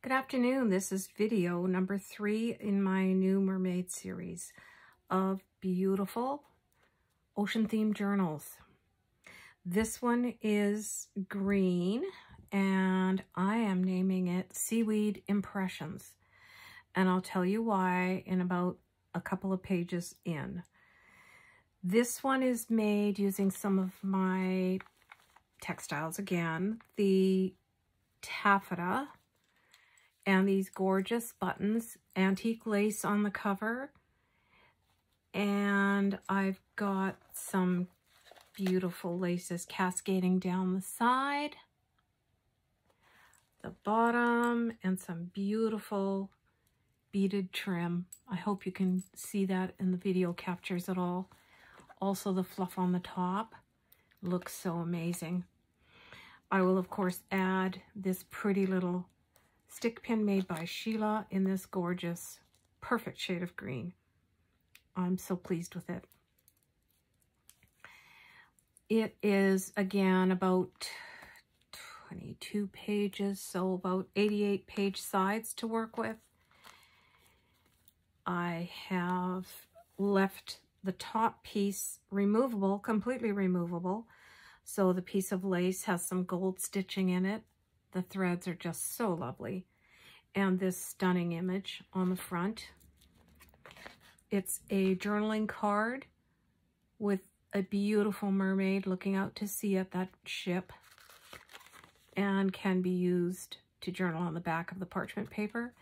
Good afternoon. This is video number 3 in my new Mermaid series of beautiful ocean-themed journals. This one is green and I am naming it Seaweed Impressions. And I'll tell you why in about a couple of pages in. This one is made using some of my textiles again, the taffeta, and these gorgeous buttons, antique lace on the cover. And I've got some beautiful laces cascading down the side, the bottom, and some beautiful beaded trim. I hope you can see that in the video captures it all. Also the fluff on the top looks so amazing. I will of course add this pretty little stick pin made by Sheila in this gorgeous, perfect shade of green. I'm so pleased with it. It is, again, about 22 pages, so about 88 page sides to work with. I have left the top piece removable, completely removable, so the piece of lace has some gold stitching in it. The threads are just so lovely. And this stunning image on the front. It's a journaling card with a beautiful mermaid looking out to sea at that ship, and can be used to journal on the back of the parchment paper.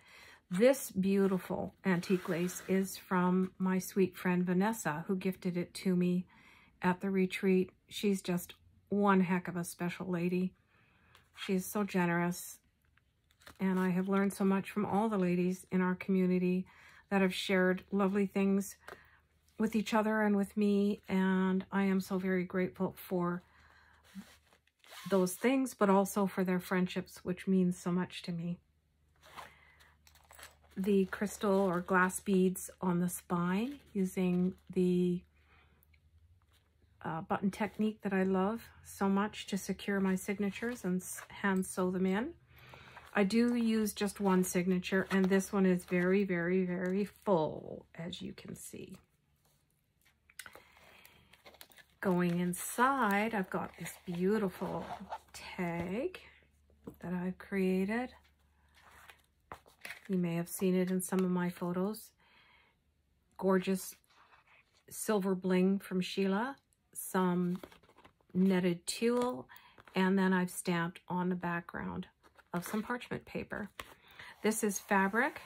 This beautiful antique lace is from my sweet friend Vanessa, who gifted it to me at the retreat. She's just one heck of a special lady. She is so generous, and I have learned so much from all the ladies in our community that have shared lovely things with each other and with me, and I am so very grateful for those things, but also for their friendships, which means so much to me. The crystal or glass beads on the spine using the button technique that I love so much to secure my signatures and hand sew them in. I do use just one signature, and this one is very, very, very full, as you can see. Going inside, I've got this beautiful tag that I've created. You may have seen it in some of my photos. Gorgeous silver bling from Sheila, some netted tulle, and then I've stamped on the background of some parchment paper. This is fabric,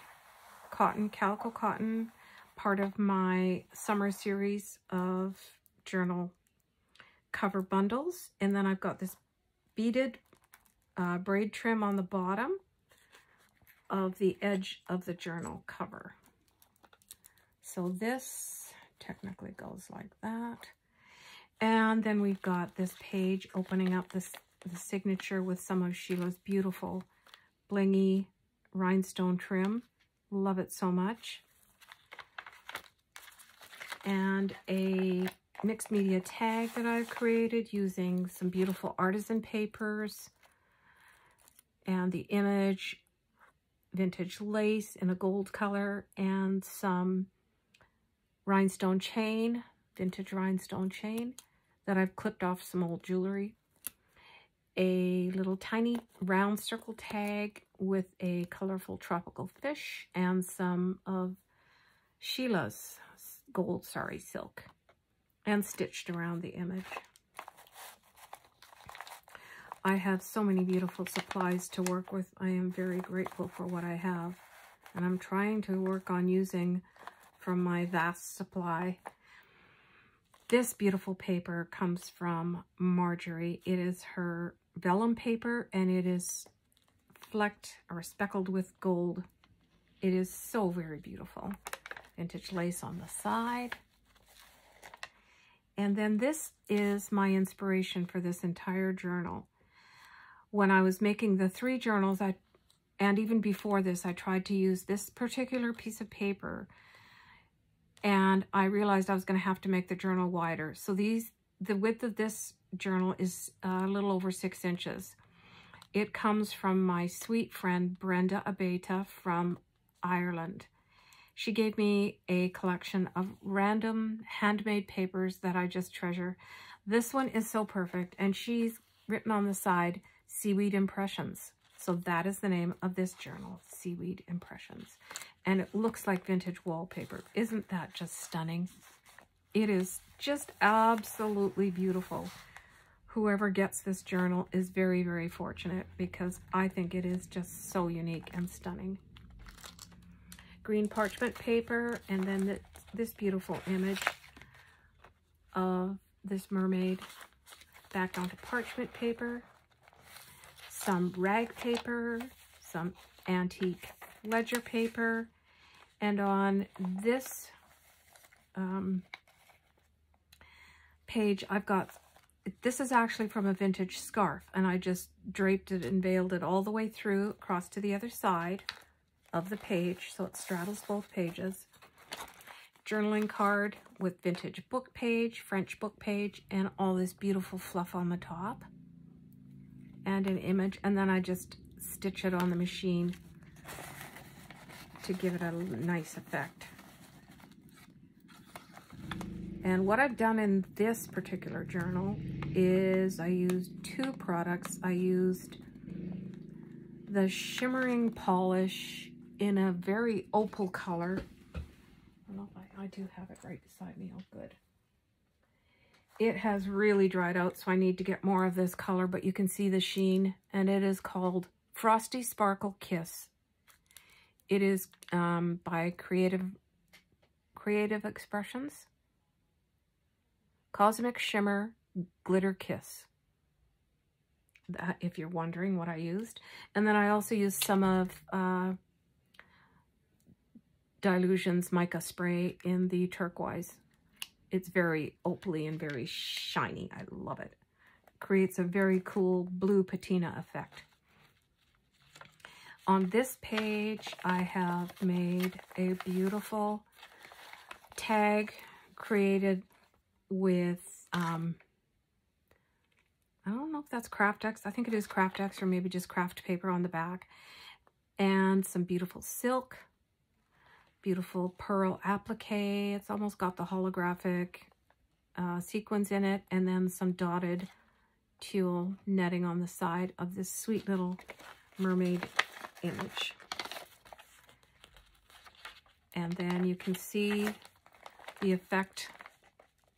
cotton, calico cotton, part of my summer series of journal cover bundles. And then I've got this beaded braid trim on the bottom of the edge of the journal cover. So this technically goes like that. And then we've got this page opening up the signature with some of Sheila's beautiful blingy rhinestone trim. Love it so much. And a mixed media tag that I've created using some beautiful artisan papers and the image, vintage lace in a gold color, and some rhinestone chain, vintage rhinestone chain that I've clipped off some old jewelry. A little tiny round circle tag with a colorful tropical fish and some of Sheila's gold sari silk, and stitched around the image. I have so many beautiful supplies to work with. I am very grateful for what I have, and I'm trying to work on using from my vast supply. This beautiful paper comes from Marjorie. It is her vellum paper, and it is flecked or speckled with gold. It is so very beautiful. Vintage lace on the side. And then this is my inspiration for this entire journal. When I was making the 3 journals, and even before this, I tried to use this particular piece of paper, and I realized I was going to have to make the journal wider. So the width of this journal is a little over 6 inches. It comes from my sweet friend, Brenda Abeta from Ireland. She gave me a collection of random handmade papers that I just treasure. This one is so perfect, and she's written on the side, Seaweed Impressions. So that is the name of this journal, Seaweed Impressions. And it looks like vintage wallpaper. Isn't that just stunning? It is just absolutely beautiful. Whoever gets this journal is very, very fortunate, because I think it is just so unique and stunning. Green parchment paper, and then this beautiful image of this mermaid back onto parchment paper. Some rag paper, some antique ledger paper, and on this page I've got, this is actually from a vintage scarf, and I just draped it and veiled it all the way through across to the other side of the page, so it straddles both pages. Journaling card with vintage book page, French book page, and all this beautiful fluff on the top. And an image, and then I just stitch it on the machine to give it a nice effect. And what I've done in this particular journal is I used two products. I used the shimmering polish in a very opal color. I don't know if I do have it right beside me. Oh, good. It has really dried out, so I need to get more of this color, but you can see the sheen, and it is called Frosty Sparkle Kiss. It is by Creative Expressions. Cosmic Shimmer Glitter Kiss. That, if you're wondering what I used. And then I also used some of Dilution's mica spray in the turquoise. It's very opaly and very shiny. I love it. Creates a very cool blue patina effect. On this page, I have made a beautiful tag created with, I don't know if that's Craft-X. I think it is Craft-X, or maybe just craft paper on the back. And some beautiful silk. Beautiful pearl applique. It's almost got the holographic sequins in it, and then some dotted tulle netting on the side of this sweet little mermaid image. And then you can see the effect,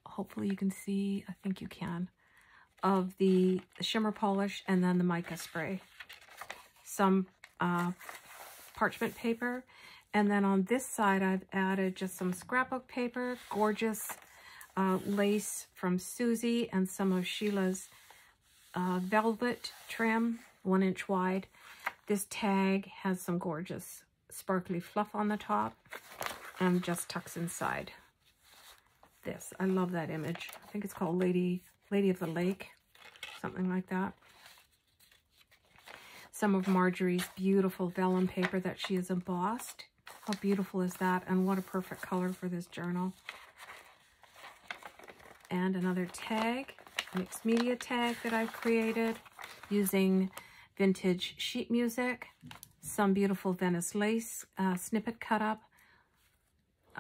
hopefully you can see, I think you can, of the shimmer polish and then the mica spray. Some parchment paper. And then on this side, I've added just some scrapbook paper, gorgeous lace from Susie, and some of Sheila's velvet trim, 1 inch wide. This tag has some gorgeous sparkly fluff on the top and just tucks inside this. I love that image. I think it's called Lady of the Lake, something like that. Some of Marjorie's beautiful vellum paper that she has embossed. How beautiful is that? And what a perfect color for this journal. And another tag, mixed media tag that I've created using vintage sheet music, some beautiful Venice lace snippet cut up,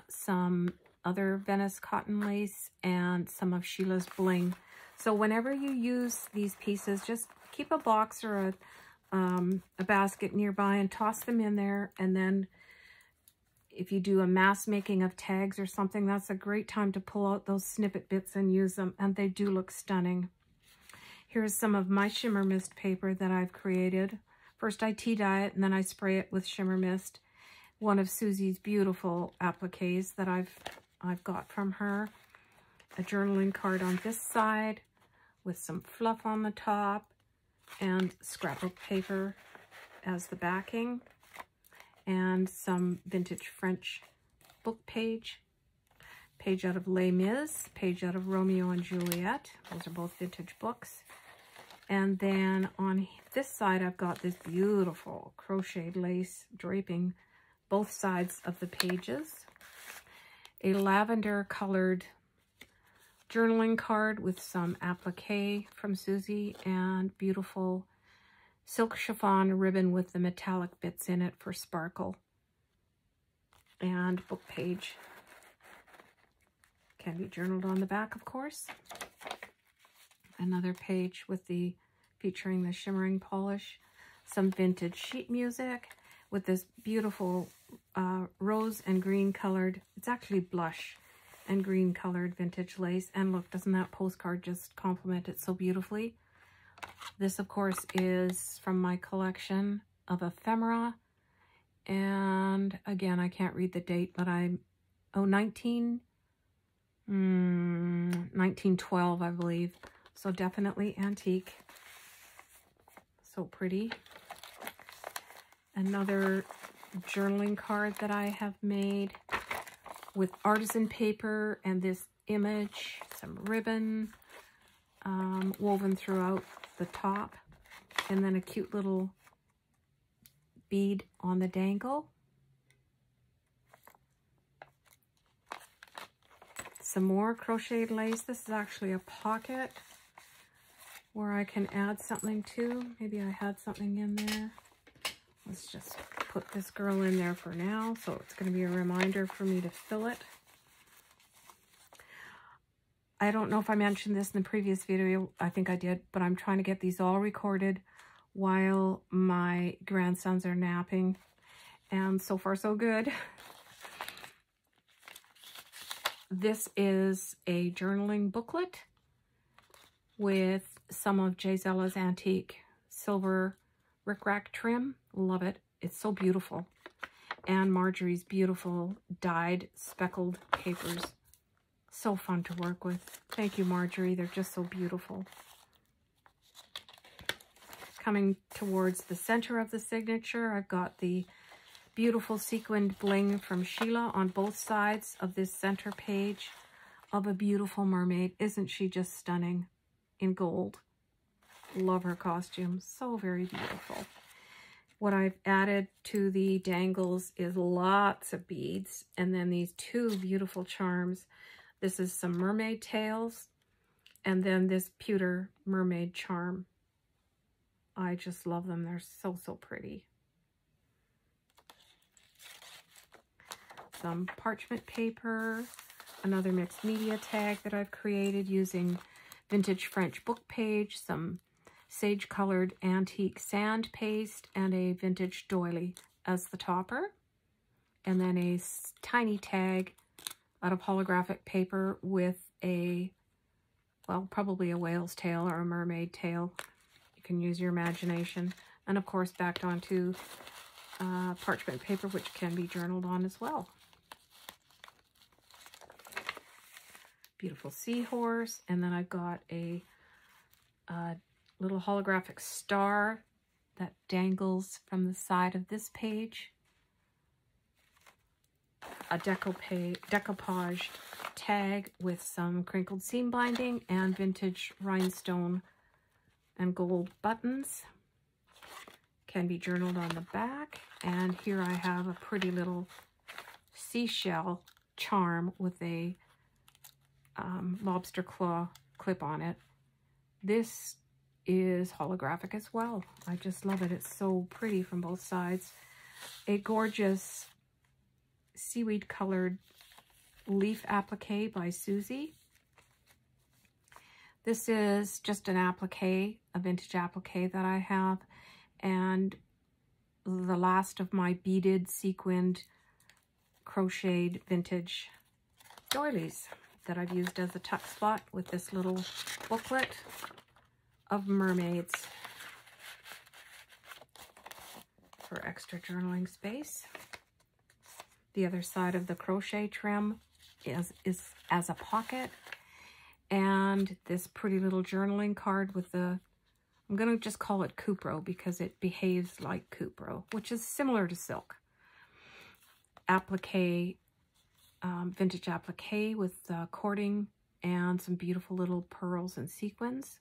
some other Venice cotton lace, and some of Sheila's bling. So whenever you use these pieces, just keep a box or a basket nearby and toss them in there, and then if you do a mass making of tags or something, that's a great time to pull out those snippet bits and use them, and they do look stunning. Here's some of my shimmer mist paper that I've created. First I tea dye it, and then I spray it with shimmer mist. One of Susie's beautiful appliques that I've got from her. A journaling card on this side with some fluff on the top and scrapbook paper as the backing. And some vintage French book page out of Les Mis, page out of Romeo and Juliet. Those are both vintage books. And then on this side, I've got this beautiful crocheted lace draping both sides of the pages. A lavender colored journaling card with some applique from Susie and beautiful silk chiffon ribbon with the metallic bits in it for sparkle. And book page. Can be journaled on the back, of course. Another page with the featuring the shimmering polish. Some vintage sheet music with this beautiful rose and green colored, it's actually blush and green colored vintage lace. And look, doesn't that postcard just complement it so beautifully? This, of course, is from my collection of ephemera. And again, I can't read the date, but oh, 1912, I believe. So definitely antique. So pretty. Another journaling card that I have made with artisan paper and this image, some ribbon woven throughout the top, and then a cute little bead on the dangle. Some more crocheted lace. This is actually a pocket where I can add something to. Maybe I had something in there. Let's just put this girl in there for now, so it's going to be a reminder for me to fill it. I don't know if I mentioned this in the previous video. I think I did, but I'm trying to get these all recorded while my grandsons are napping. And so far, so good. This is a journaling booklet with some of Jay Zella's antique silver rickrack trim. Love it. It's so beautiful. And Marjorie's beautiful dyed speckled papers. So fun to work with. Thank you, Marjorie. They're just so beautiful. Coming towards the center of the signature, I've got the beautiful sequined bling from Sheila on both sides of this center page of a beautiful mermaid. Isn't she just stunning in gold? Love her costume. So very beautiful. What I've added to the dangles is lots of beads and then these two beautiful charms. This is some mermaid tails and then this pewter mermaid charm. I just love them. They're so, so pretty. Some parchment paper, another mixed media tag that I've created using vintage French book page, some sage-colored antique sand paste, and a vintage doily as the topper. And then a tiny tag out of holographic paper with a, well, probably a whale's tail or a mermaid tail. You can use your imagination. And of course, backed onto parchment paper, which can be journaled on as well. Beautiful seahorse. And then I've got a little holographic star that dangles from the side of this page. A decoupage tag with some crinkled seam binding and vintage rhinestone and gold buttons. Can be journaled on the back. And here I have a pretty little seashell charm with a lobster claw clip on it. This is holographic as well. I just love it. It's so pretty from both sides. A gorgeous seaweed colored leaf applique by Susie. This is just an applique, a vintage applique that I have, and the last of my beaded sequined crocheted vintage doilies that I've used as a tuck spot with this little booklet of mermaids for extra journaling space. The other side of the crochet trim is as a pocket, and this pretty little journaling card with the, I'm going to just call it Cupro because it behaves like Cupro, which is similar to silk. Applique, vintage applique with cording and some beautiful little pearls and sequins.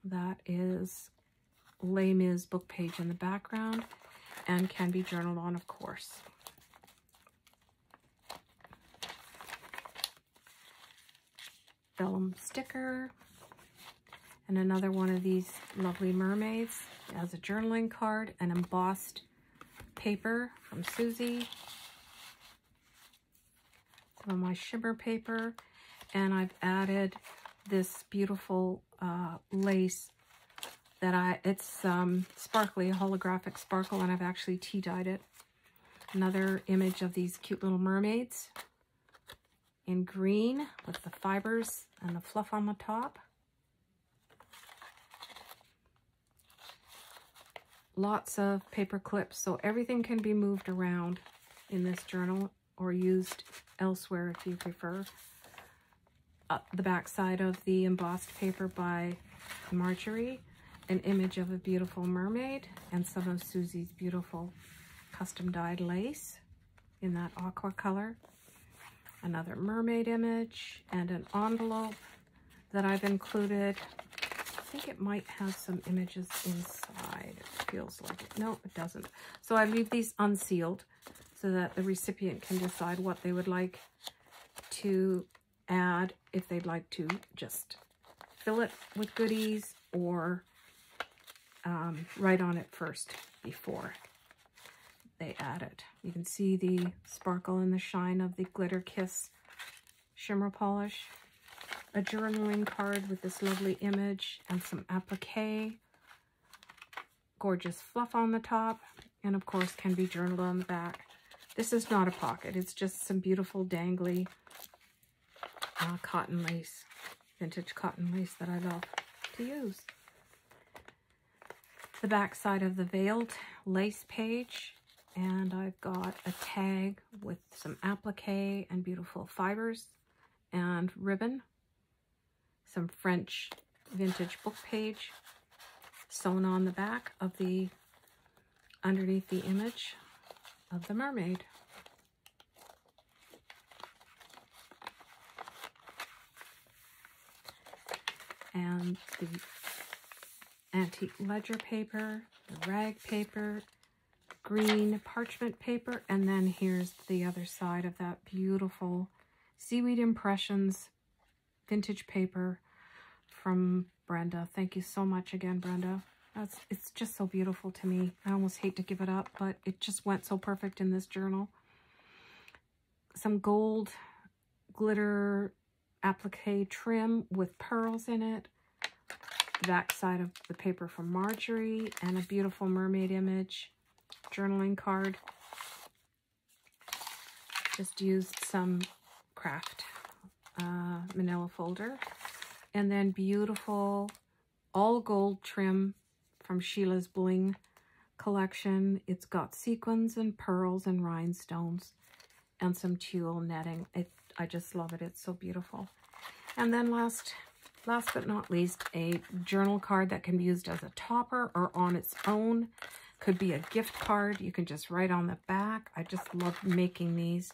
That is Les Mis book page in the background and can be journaled on, of course. Vellum sticker. And another one of these lovely mermaids as a journaling card, an embossed paper from Susie. Some of my shimmer paper. And I've added this beautiful lace that it's sparkly, holographic sparkle, and I've actually tea dyed it. Another image of these cute little mermaids in green with the fibers and the fluff on the top. Lots of paper clips, so everything can be moved around in this journal or used elsewhere if you prefer. The back side of the embossed paper by Marjorie, an image of a beautiful mermaid, and some of Susie's beautiful custom dyed lace in that aqua color. Another mermaid image and an envelope that I've included. I think it might have some images inside. It feels like it. No, it doesn't. So I leave these unsealed so that the recipient can decide what they would like to add, if they'd like to just fill it with goodies or write on it first before they add it. You can see the sparkle and the shine of the Glitter Kiss shimmer polish. A journaling card with this lovely image and some applique. Gorgeous fluff on the top, and of course can be journaled on the back. This is not a pocket, it's just some beautiful dangly cotton lace, vintage cotton lace that I love to use. The back side of the veiled lace page, and I've got a tag with some applique and beautiful fibers and ribbon. Some French vintage book page sewn on the back of the, underneath the image of the mermaid. And the antique ledger paper, the rag paper, green parchment paper, and then here's the other side of that beautiful Seaweed Impressions vintage paper from Brenda. Thank you so much again, Brenda. It's just so beautiful to me. I almost hate to give it up, but it just went so perfect in this journal. Some gold glitter applique trim with pearls in it. The back side of the paper from Marjorie, and a beautiful mermaid image. Journaling card. Just used some craft manila folder. And then beautiful all gold trim from Sheila's Bling collection. It's got sequins and pearls and rhinestones and some tulle netting. I just love it. It's so beautiful. And then last but not least, a journal card that can be used as a topper or on its own. Could be a gift card. You can just write on the back. I just love making these.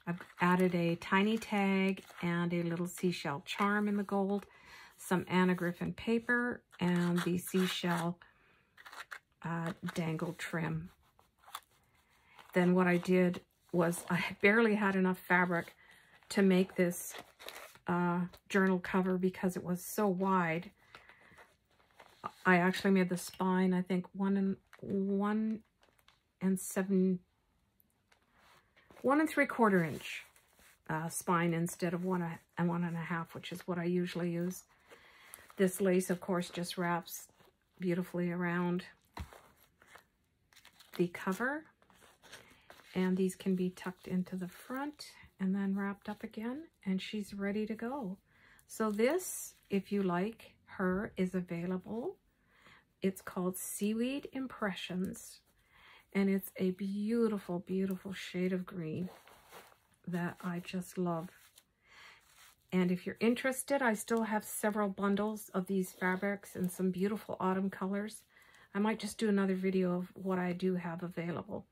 I've added a tiny tag and a little seashell charm in the gold, some Anna Griffin paper, and the seashell dangle trim. Then what I did was I barely had enough fabric to make this journal cover because it was so wide. I actually made the spine, I think, 1 3/4 inch spine instead of 1 1/2, which is what I usually use. This lace, of course, just wraps beautifully around the cover, and these can be tucked into the front and then wrapped up again, and she's ready to go. So this, if you like her, is available. It's called Seaweed Impressions, and it's a beautiful, beautiful shade of green that I just love. And if you're interested, I still have several bundles of these fabrics and some beautiful autumn colors. I might just do another video of what I do have available.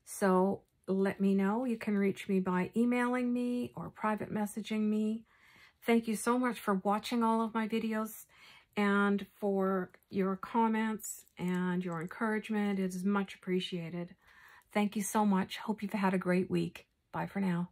So let me know. You can reach me by emailing me or private messaging me. Thank you so much for watching all of my videos and for your comments and your encouragement. It is much appreciated. Thank you so much. Hope you've had a great week. Bye for now.